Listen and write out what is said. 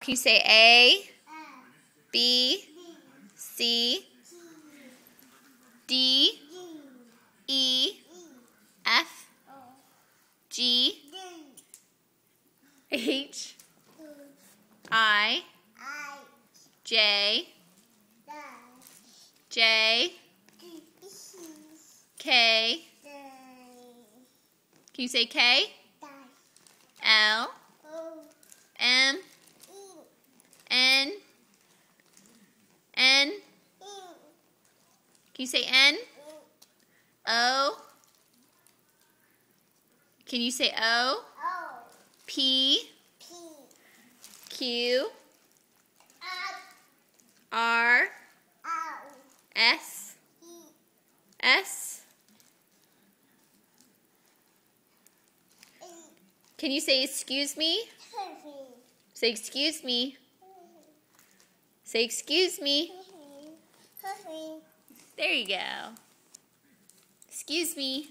Can you say A, B, C, D, E, F, G, H, I, J, J, K. Can you say K? L, M, N, N. Can you say N? O. Can you say O? P, Q, R, S, S. Can you say excuse me? Say excuse me. Say excuse me. There you go. Excuse me.